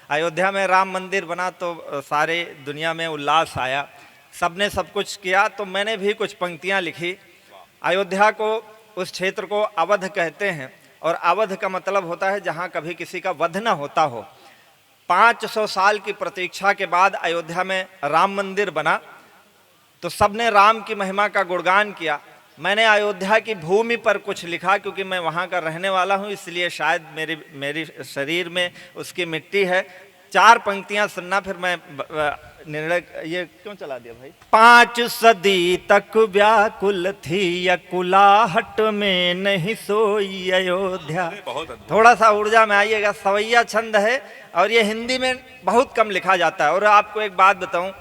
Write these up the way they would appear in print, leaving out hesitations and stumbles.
अयोध्या में राम मंदिर बना तो सारे दुनिया में उल्लास आया, सबने सब कुछ किया। तो मैंने भी कुछ पंक्तियां लिखी। अयोध्या को, उस क्षेत्र को अवध कहते हैं, और अवध का मतलब होता है जहां कभी किसी का वध न होता हो। 500 साल की प्रतीक्षा के बाद अयोध्या में राम मंदिर बना तो सबने राम की महिमा का गुणगान किया। मैंने अयोध्या की भूमि पर कुछ लिखा, क्योंकि मैं वहाँ का रहने वाला हूँ, इसलिए शायद मेरी शरीर में उसकी मिट्टी है। 4 पंक्तियाँ सुनना, फिर मैं निर्णय। ये क्यों चला दिया भाई? 5 सदी तक व्याकुल थी अकुलाहट में नहीं सोई अयोध्या। थोड़ा सा ऊर्जा में आइएगा। सवैया छंद है और ये हिंदी में बहुत कम लिखा जाता है। और आपको एक बात बताऊं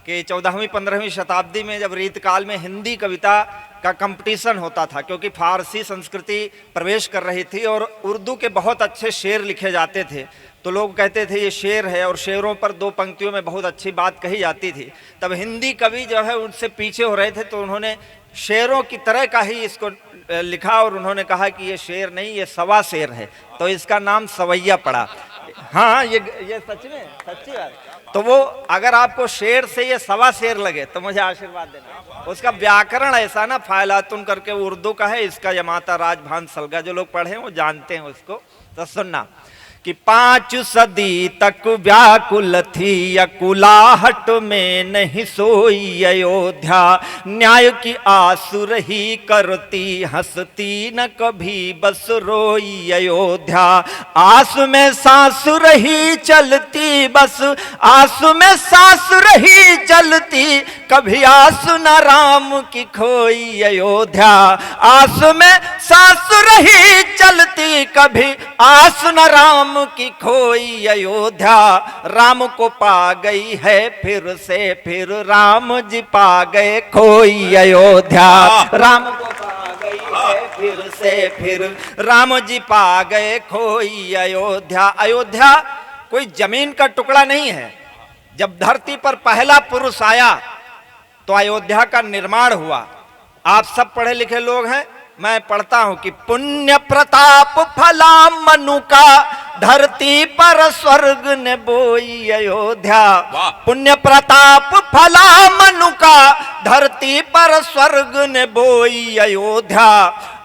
कि 14वीं 15वीं शताब्दी में जब रीतकाल में हिंदी कविता का कंपटीशन होता था, क्योंकि फारसी संस्कृति प्रवेश कर रही थी और उर्दू के बहुत अच्छे शेर लिखे जाते थे, तो लोग कहते थे ये शेर है, और शेरों पर 2 पंक्तियों में बहुत अच्छी बात कही जाती थी। तब हिंदी कवि जो है उनसे पीछे हो रहे थे, तो उन्होंने शेरों की तरह का ही इसको लिखा और उन्होंने कहा कि ये शेर नहीं, ये सवा शेर है, तो इसका नाम सवैया पड़ा। हाँ, ये सच में सच्ची बात। तो वो अगर आपको शेर से ये सवा शेर लगे तो मुझे आशीर्वाद देना। उसका व्याकरण ऐसा ना, फायलातुन करके उर्दू का है, इसका यमाता राजभान सलगा, जो लोग पढ़े हैं वो जानते हैं उसको। तो सुनना कि 5 सदी तक व्याकुल थी अकुलाहट में नहीं सोई अयोध्या। न्याय की आसु रही करती हंसती न कभी बस रोई अयोध्या। आंसू में सांस रही चलती बस, आंसू में सांस रही चलती, कभी आंसू न राम की खोई अयोध्या। आंसू में सांस रही चलती, कभी आंसू न राम की खोई अयोध्या। राम को पा गई है फिर से, फिर राम जी पा गए खोई अयोध्या। राम को पा गई है फिर से, फिर राम जी पा गए खोई अयोध्या। अयोध्या कोई जमीन का टुकड़ा नहीं है। जब धरती पर पहला पुरुष आया तो अयोध्या का निर्माण हुआ। आप सब पढ़े लिखे लोग हैं, मैं पढ़ता हूं कि पुण्य प्रताप फला मनु का, धरती पर स्वर्ग ने बोई अयोध्या। पुण्य प्रताप फला मनु का, धरती पर स्वर्ग ने बोई अयोध्या।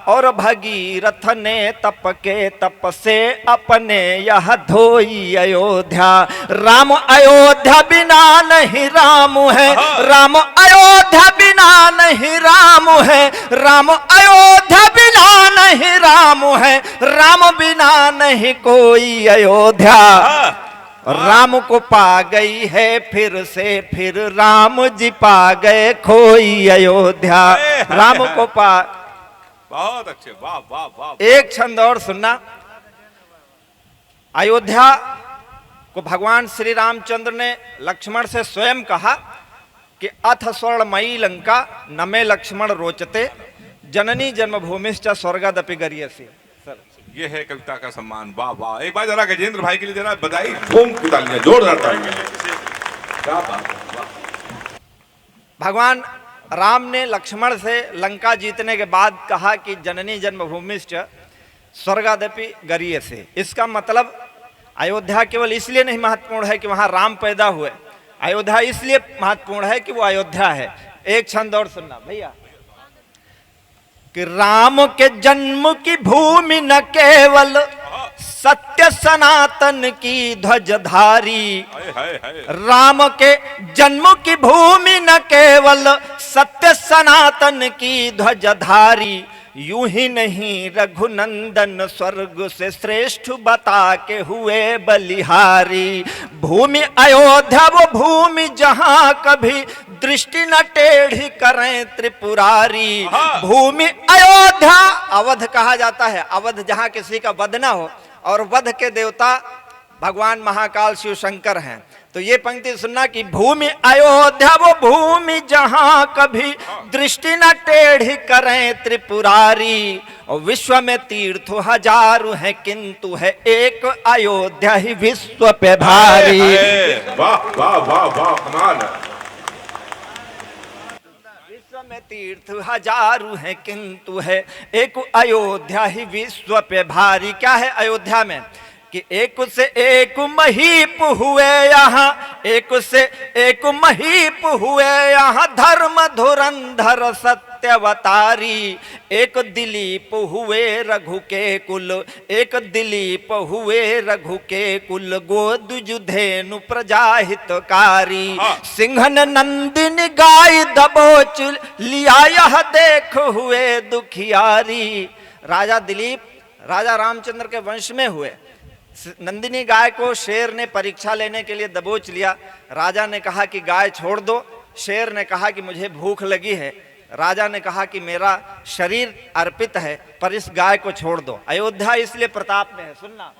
और भगीरथ ने तप के तप से अपने यह धोई अयोध्या। राम अयोध्या बिना नहीं राम है, राम अयोध्या बिना नहीं राम है, राम अयोध्या बिना नहीं राम है, राम बिना नहीं कोई अयोध्या। राम को पा गई है फिर से, फिर राम जी पा गए खोई अयोध्या। राम को पा, बहुत अच्छे, वाह वाह वाह। एक छंद और सुनना। अयोध्या को भगवान श्री रामचंद्र ने लक्ष्मण से स्वयं कहा कि अथ स्वर्णमयी लंका न मे लक्ष्मण रोचते, जननी जन्मभूमिश्च स्वर्गादपि गरीयसी। ये है कविता का सम्मान, वाह वाह। एक बार जरा गजेंद्र भाई के लिए जरा बधाई, धूम की तालियां, जोरदार तालियां। क्या बात है। भगवान राम ने लक्ष्मण से लंका जीतने के बाद कहा कि जननी जन्मभूमिश्च स्वर्गादपि गरीयसी। इसका मतलब अयोध्या केवल इसलिए नहीं महत्वपूर्ण है कि वहां राम पैदा हुए, अयोध्या इसलिए महत्वपूर्ण है कि वो अयोध्या है। एक छंद और सुनना भैया कि राम के जन्म की भूमि न केवल सत्य सनातन की ध्वजधारी। राम के जन्म की भूमि न केवल सत्य सनातन की ध्वजधारी। यूं ही नहीं रघुनंदन स्वर्ग से श्रेष्ठ बता के हुए बलिहारी। भूमि अयोध्या वो भूमि जहां कभी दृष्टि न टेढ़ी करें त्रिपुरारी। भूमि अयोध्या, अवध कहा जाता है, अवध जहां किसी का वध न हो, और वध के देवता भगवान महाकाल शिव शंकर हैं। तो ये पंक्ति सुनना कि भूमि अयोध्या वो भूमि जहां कभी दृष्टि न टेढ़ी करें त्रिपुरारी। और विश्व में तीर्थ हजारों हैं किंतु है एक अयोध्या ही विश्व पे भारी। वाह वाह वाह वाह, कमाल है। विश्व में तीर्थ हजारों हैं किंतु है एक अयोध्या ही विश्व पे भारी। क्या है अयोध्या में? कि एक से एक महीप हुए यहाँ, एक से एक महीप हुए यहाँ, धर्म धुरंधर सत्यवतारी। एक दिलीप हुए रघु के कुल, एक दिलीप हुए रघु के कुल, गोदुजुधेनु प्रजाहितकारी। सिंहन नंदिन गाय दबोच लिया, यह देख हुए दुखियारी। राजा दिलीप राजा रामचंद्र के वंश में हुए। नंदिनी गाय को शेर ने परीक्षा लेने के लिए दबोच लिया। राजा ने कहा कि गाय छोड़ दो। शेर ने कहा कि मुझे भूख लगी है। राजा ने कहा कि मेरा शरीर अर्पित है, पर इस गाय को छोड़ दो। अयोध्या इसलिए प्रताप में है, सुनना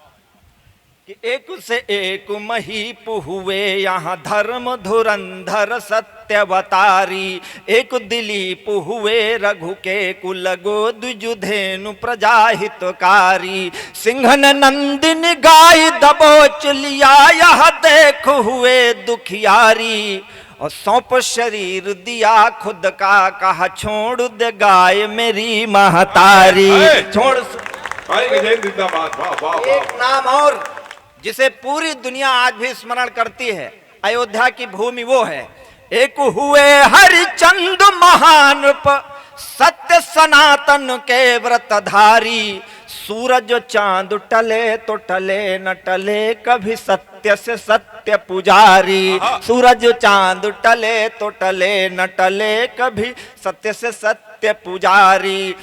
कि एक से एक महीप हुए यहाँ, धर्म धुरंधर सत्यवतारी। एक दिलीप हुए रघु के कुल, गोदुजुधेनु प्रजाहितकारी। सिंहन नंदिन गाय दबोच लिया, यह देख हुए दुखियारी। और सौंप शरीर दिया खुद का, कहा छोड़ दे गाय मेरी महतारी। छोड़। एक नाम और जिसे पूरी दुनिया आज भी स्मरण करती है, अयोध्या की भूमि वो है। एक हुए हरिचंद महान, सत्य सनातन के व्रतधारी। सूरज चांद टले तो टले न टले, कभी सत्य से सत्य पुजारी। सूरज चांद टले तो टले न टले, कभी सत्य से सत्य पुजारी।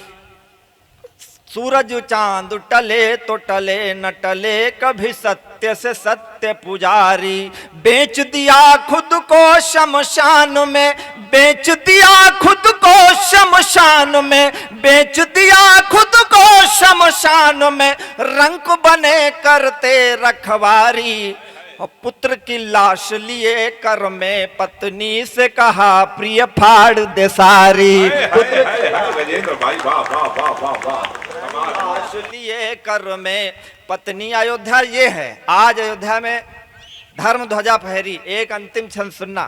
सूरज चांद टले तो टले न टले, कभी सत्य से सत्य पुजारी। बेच दिया खुद को शमशान में, बेच दिया खुद को शमशान में, बेच दिया खुद को शमशान में। रंक बने करते रखवारी। और पुत्र की लाश लिए कर में, पत्नी से कहा प्रिय फाड़ दे सारी। गजेंद्र भाई वाह वाह वाह वाह वाह। लाश लिए कर में पत्नी। अयोध्या ये है। आज अयोध्या में धर्म ध्वजा फहरी। एक अंतिम छंद सुनना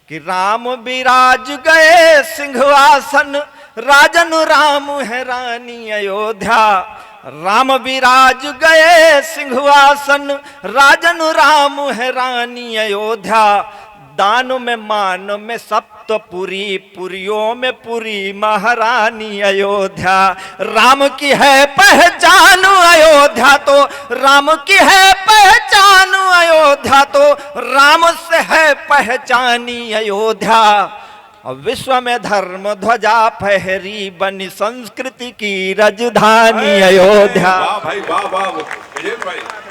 कि राम विराज गए सिंहासन, राजन राम है रानी अयोध्या। राम विराज गए सिंहासन, राजन राम है रानी अयोध्या। दान में मान में सप्तपुरी, पुरियों में पुरी महारानी अयोध्या। राम की है पहचान अयोध्या तो, राम की है पहचान अयोध्या तो, राम से है पहचानी अयोध्या। विश्व में धर्म ध्वजा फहरी, बनी संस्कृति की राजधानी अयोध्या। वाह भाई वाह वाह।